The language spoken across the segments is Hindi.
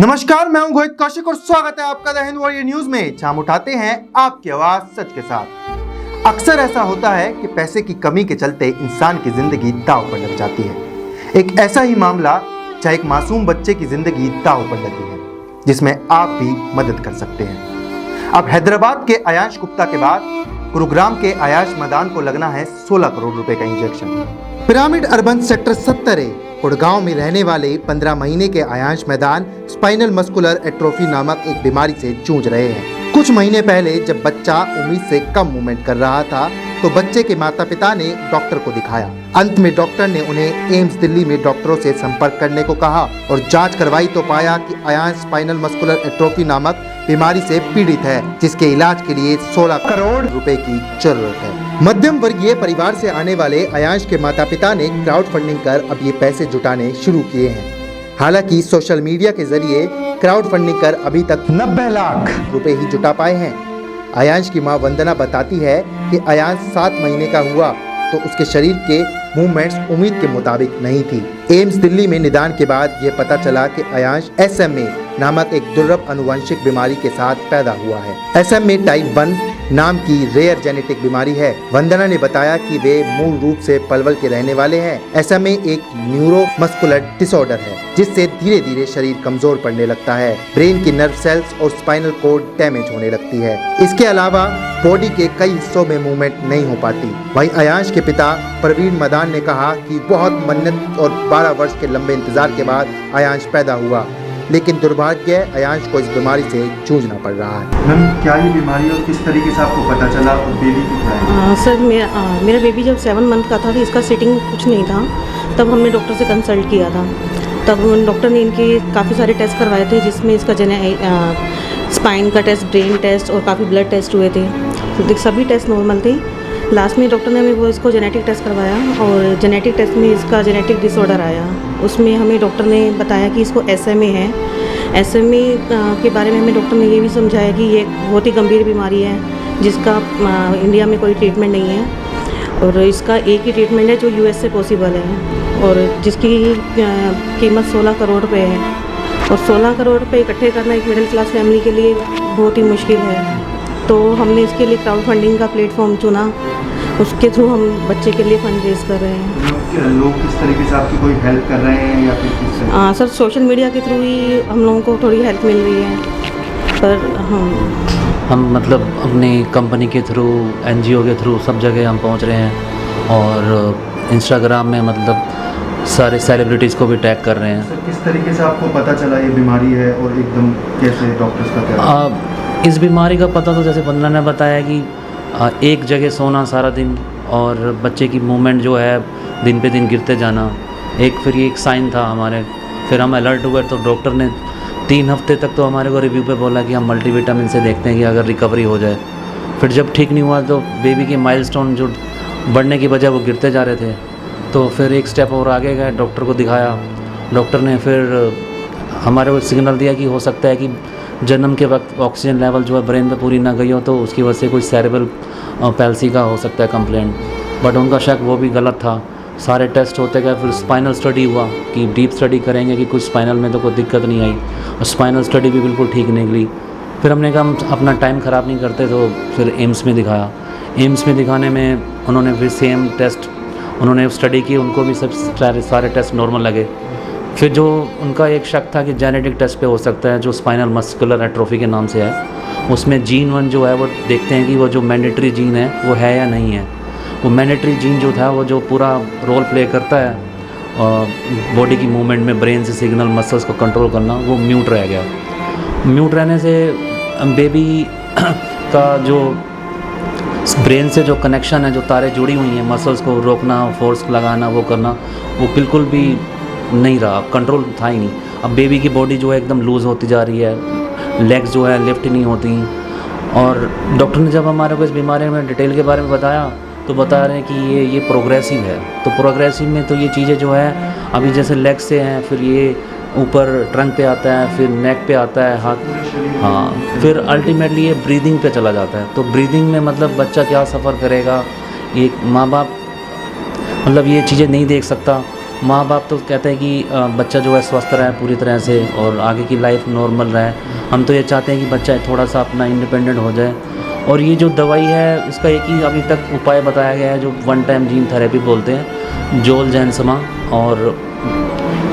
नमस्कार, मैं हूं घोषित कौशिक और स्वागत है आपका द हिंद वॉरियर न्यूज में, जहां हम उठाते हैं आपकी आवाज सच के साथ। अक्सर ऐसा होता है कि पैसे की कमी के चलते इंसान की जिंदगी दांव पर लग जाती है। एक ऐसा ही मामला जहां एक मासूम बच्चे की जिंदगी दांव पर लगी है, जिसमें आप भी मदद कर सकते हैं। अब हैदराबाद के अयांश गुप्ता के बाद गुरुग्राम के अयाश मदान को लगना है 16 करोड़ रुपए का injection. Pyramid urban sector 70 Gurgaon में रहने वाले 15 महीने के अयांश मैदान स्पाइनल मस्कुलर एट्रोफी नामक एक बीमारी से जूझ रहे हैं। कुछ महीने पहले जब बच्चा उम्मीद से कम मूवमेंट कर रहा था तो बच्चे के माता पिता ने डॉक्टर को दिखाया। अंत में डॉक्टर ने उन्हें एम्स दिल्ली में डॉक्टरों से संपर्क करने को कहा और जांच करवाई तो पाया कि अयांश स्पाइनल मस्कुलर एट्रोफी नामक बीमारी से पीड़ित है, जिसके इलाज के लिए 16 करोड़ रुपए की जरूरत है। मध्यम वर्गीय परिवार से आने वाले अयांश के माता पिता ने क्राउड फंडिंग कर अब ये पैसे जुटाने शुरू किए हैं। हालांकि सोशल मीडिया के जरिए क्राउड फंडिंग कर अभी तक 90 लाख रुपए ही जुटा पाए हैं। अयांश की मां वंदना बताती है कि अयांश 7 महीने का हुआ तो उसके शरीर के मूवमेंट्स उम्मीद के मुताबिक नहीं थी। एम्स दिल्ली में निदान के बाद यह पता चला कि अयांश SMA नामक एक दुर्लभ अनुवांशिक बीमारी के साथ पैदा हुआ है। SMA टाइप 1 नाम की रेयर जेनेटिक बीमारी है। वंदना ने बताया कि वे मूल रूप से पलवल के रहने वाले हैं। SMA एक न्यूरोमस्कुलर डिसऑर्डर है, जिससे धीरे धीरे शरीर कमजोर पड़ने लगता है। ब्रेन की नर्व सेल्स और स्पाइनल कोड डैमेज होने लगती है। इसके अलावा बॉडी के कई हिस्सों में मूवमेंट नहीं हो पाती। वहीं अयांश के पिता प्रवीण मदान ने कहा कि बहुत मन्नत और 12 वर्ष के लंबे इंतजार के बाद अयांश पैदा हुआ, लेकिन दुर्भाग्य अयांश को इस बीमारी से जूझना पड़ रहा है। मैम, क्या ये बीमारी और किस तरीके से आपको पता चला और बेबी कितना है? सर मेरा बेबी जब 7 मंथ का था तो इसका सिटिंग कुछ नहीं था। तब हमने डॉक्टर से कंसल्ट किया था। तब डॉक्टर ने इनके काफ़ी सारे टेस्ट करवाए थे, जिसमें इसका स्पाइन का टेस्ट, ब्रेन टेस्ट और काफ़ी ब्लड टेस्ट हुए थे। तो सभी टेस्ट नॉर्मल थे। लास्ट में डॉक्टर ने हमें इसको जेनेटिक टेस्ट करवाया और जेनेटिक टेस्ट में इसका जेनेटिक डिसऑर्डर आया। उसमें हमें डॉक्टर ने बताया कि इसको SMA है। SMA के बारे में हमें डॉक्टर ने ये भी समझाया कि ये बहुत ही गंभीर बीमारी है, जिसका इंडिया में कोई ट्रीटमेंट नहीं है और इसका एक ही ट्रीटमेंट है जो US से पॉसिबल है और जिसकी कीमत 16 करोड़ रुपये है। और 16 करोड़ रुपये इकट्ठे करना एक मिडिल क्लास फैमिली के लिए बहुत ही मुश्किल है। तो हमने इसके लिए क्राउड फंडिंग का प्लेटफॉर्म चुना। उसके थ्रू हम बच्चे के लिए फंड रेज कर रहे हैं। लोग किस तरीके से आपकी कोई हेल्प कर रहे हैं या फिर किस तरह? सर, सोशल मीडिया के थ्रू ही हम लोगों को थोड़ी हेल्प मिल रही है। पर हम मतलब अपनी कंपनी के थ्रू, NGO के थ्रू सब जगह हम पहुंच रहे हैं और इंस्टाग्राम में मतलब सारे सेलिब्रिटीज़ को भी टैग कर रहे हैं। सर, किस तरीके से आपको पता चला ये बीमारी है और एकदम कैसे डॉक्टर्स का क्या? इस बीमारी का पता तो जैसे वंदना ने बताया कि एक जगह सोना सारा दिन और बच्चे की मूवमेंट जो है दिन पे दिन गिरते जाना, फिर ये एक साइन था हमारे। फिर हम अलर्ट हुए तो डॉक्टर ने 3 हफ्ते तक तो हमारे को रिव्यू पे बोला कि हम मल्टीविटामिन से देखते हैं कि अगर रिकवरी हो जाए। फिर जब ठीक नहीं हुआ तो बेबी के माइलस्टोन जो बढ़ने की वजह वो गिरते जा रहे थे, तो फिर एक स्टेप और आगे गए, डॉक्टर को दिखाया। डॉक्टर ने फिर हमारे को सिग्नल दिया कि हो सकता है कि जन्म के वक्त ऑक्सीजन लेवल जो है ब्रेन पे पूरी ना गई हो, तो उसकी वजह से कोई सेरेब्रल पैल्सी का हो सकता है कंप्लेंट। बट उनका शक वो भी गलत था। सारे टेस्ट होते गए। फिर स्पाइनल स्टडी हुआ कि डीप स्टडी करेंगे कि कुछ स्पाइनल में तो कोई दिक्कत नहीं आई, और स्पाइनल स्टडी भी बिल्कुल ठीक निकली। फिर हमने कहा हम अपना टाइम ख़राब नहीं करते, तो फिर एम्स में दिखाया। एम्स में दिखाने में उन्होंने फिर सेम टेस्ट उन्होंने स्टडी की, उनको भी सब सारे टेस्ट नॉर्मल लगे। फिर जो उनका एक शक था कि जेनेटिक टेस्ट पे हो सकता है, जो स्पाइनल मस्कुलर एट्रोफी के नाम से है, उसमें जीन 1 जो है वो देखते हैं कि वो जो मैंडेटरी जीन है वो है या नहीं है। वो मैंडेटरी जीन जो था वो जो पूरा रोल प्ले करता है बॉडी की मूवमेंट में, ब्रेन से सिग्नल मसल्स को कंट्रोल करना, वो म्यूट रह गया। म्यूट रहने से बेबी का जो ब्रेन से जो कनेक्शन है, जो तारें जुड़ी हुई हैं, मसल्स को रोकना, फोर्स लगाना, वो करना, वो बिल्कुल भी नहीं रहा, कंट्रोल था ही नहीं। अब बेबी की बॉडी जो है एकदम लूज़ होती जा रही है, लेग्स जो है लिफ्ट नहीं होती। और डॉक्टर ने जब हमारे को इस बीमारी में डिटेल के बारे में बताया तो बता रहे हैं कि ये प्रोग्रेसिव है। तो प्रोग्रेसिव में तो ये चीज़ें जो है अभी जैसे लेग से हैं, फिर ये ऊपर ट्रंक पे आता है, फिर नेक पे आता है, हाथ, हाँ, फिर अल्टीमेटली ये ब्रीदिंग पे चला जाता है। तो ब्रीदिंग में मतलब बच्चा क्या सफ़र करेगा, एक माँ बाप मतलब ये चीज़ें नहीं देख सकता। माँ बाप तो कहते हैं कि बच्चा जो है स्वस्थ रहे पूरी तरह से और आगे की लाइफ नॉर्मल रहे। हम तो ये चाहते हैं कि बच्चा थोड़ा सा अपना इंडिपेंडेंट हो जाए। और ये जो दवाई है इसका एक ही अभी तक उपाय बताया गया है जो वन टाइम जीन थेरेपी बोलते हैं, जोलजैनसमा। और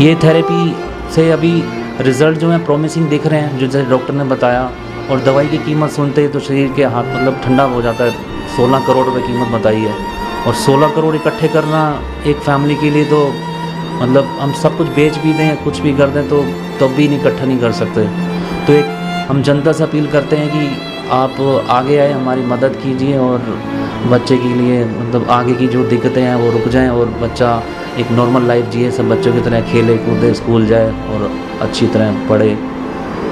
ये थेरेपी से अभी रिज़ल्ट जो है प्रॉमिसिंग दिख रहे हैं जो जैसे डॉक्टर ने बताया। और दवाई की कीमत सुनते ही तो शरीर के हाथ मतलब ठंडा हो जाता है। 16 करोड़ रुपए कीमत बताई है और 16 करोड़ इकट्ठे करना एक फैमिली के लिए तो मतलब हम सब कुछ बेच भी दें कुछ भी कर दें तो तब भी इकट्ठा नहीं कर सकते। तो एक हम जनता से अपील करते हैं कि आप आगे आए, हमारी मदद कीजिए और बच्चे के लिए मतलब आगे की जो दिक्कतें हैं वो रुक जाएं और बच्चा एक नॉर्मल लाइफ जिए, सब बच्चों की तरह खेले कूदे, स्कूल जाए और अच्छी तरह पढ़े।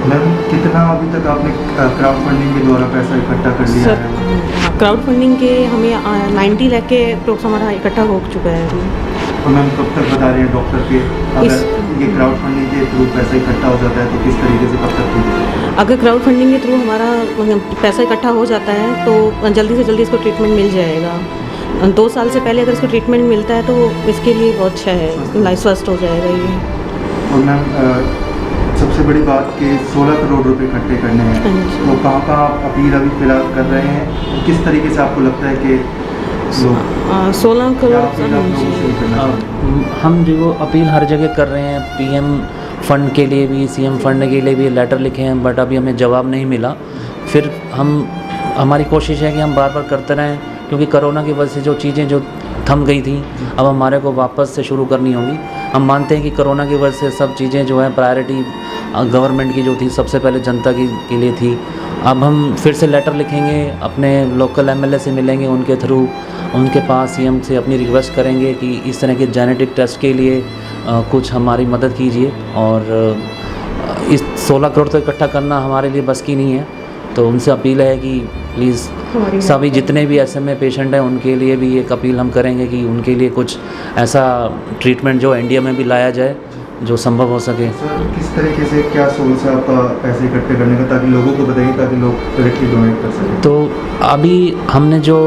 मैम कितना अभी तक आपने क्राउड फंडिंग के द्वारा पैसा इकट्ठा कर लिया है? क्राउड फंडिंग के हमें 90 लाख के अप्रोक्स हमारा इकट्ठा हो चुका है अभी। और मैम कब तक बता रहे हैं डॉक्टर के अगर ये क्राउड फंडिंग के थ्रू पैसा इकट्ठा हो जाता है तो किस तरीके से कब तक कीजिए? अगर क्राउड फंडिंग के थ्रू हमारा पैसा इकट्ठा हो जाता है तो जल्दी से जल्दी इसको ट्रीटमेंट मिल जाएगा। 2 साल से पहले अगर इसको ट्रीटमेंट मिलता है तो इसके लिए बहुत अच्छा है, लाइफ स्वस्थ हो जाएगा ये। और मैम सबसे बड़ी बात कि 16 करोड़ रुपए इकट्ठे करने हैं, तो कहाँ कहाँ आप अपील अभी फिलहाल कर रहे हैं? किस तरीके से आपको लगता है कि 16 करोड़ हम जो अपील हर जगह कर रहे हैं, पीएम फंड के लिए भी, सीएम फंड के लिए भी लेटर लिखे हैं बट अभी हमें जवाब नहीं मिला। फिर हमारी कोशिश है कि हम बार बार करते रहें क्योंकि कोरोना की वजह से जो चीज़ें जो थम गई थी अब हमारे को वापस से शुरू करनी होगी। हम मानते हैं कि कोरोना की वजह से सब चीज़ें जो है प्रायोरिटी गवर्नमेंट की जो थी सबसे पहले जनता के लिए थी। अब हम फिर से लेटर लिखेंगे, अपने लोकल एमएलए से मिलेंगे, उनके थ्रू उनके पास सीएम से अपनी रिक्वेस्ट करेंगे कि इस तरह के जेनेटिक टेस्ट के लिए कुछ हमारी मदद कीजिए। और इस 16 करोड़ तो इकट्ठा करना हमारे लिए बस की नहीं है, तो उनसे अपील है कि प्लीज़ सभी जितने भी SMA पेशेंट हैं उनके लिए भी एक अपील हम करेंगे कि उनके लिए कुछ ऐसा ट्रीटमेंट जो इंडिया में भी लाया जाए जो संभव हो सके। सर किस तरीके से क्या सोर्स है आपका पैसे इकट्ठे करने का, ताकि लोगों को बताइए ताकि लोग डायरेक्टली डोनेट कर सकें? तो अभी हमने जो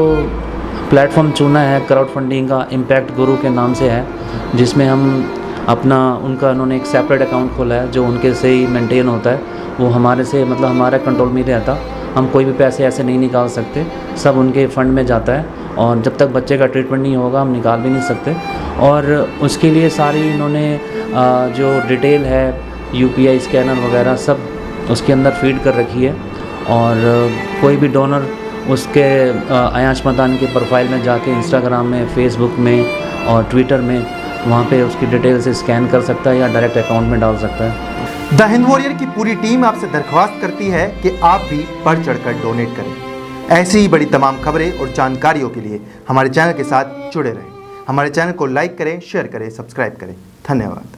प्लेटफॉर्म चुना है क्राउड फंडिंग का, इम्पैक्ट गुरु के नाम से है, जिसमें हम अपना उनका उन्होंने एक सेपरेट अकाउंट खोला है जो उनके से ही मेंटेन होता है। वो हमारे से मतलब हमारे कंट्रोल में रहता, हम कोई भी पैसे ऐसे नहीं निकाल सकते, सब उनके फ़ंड में जाता है और जब तक बच्चे का ट्रीटमेंट नहीं होगा हम निकाल भी नहीं सकते। और उसके लिए सारी इन्होंने जो डिटेल है UPI स्कैनर वगैरह सब उसके अंदर फीड कर रखी है। और कोई भी डोनर उसके अयाश मदान के प्रोफाइल में जाके इंस्टाग्राम में, फेसबुक में और ट्विटर में वहाँ पे उसकी डिटेल से स्कैन कर सकता है या डायरेक्ट अकाउंट में डाल सकता है। द हिंद वॉरियर की पूरी टीम आपसे दरख्वास्त करती है कि आप भी बढ़ चढ़कर डोनेट करें। ऐसी ही बड़ी तमाम खबरें और जानकारियों के लिए हमारे चैनल के साथ जुड़े रहें। हमारे चैनल को लाइक करें, शेयर करें, सब्सक्राइब करें। धन्यवाद।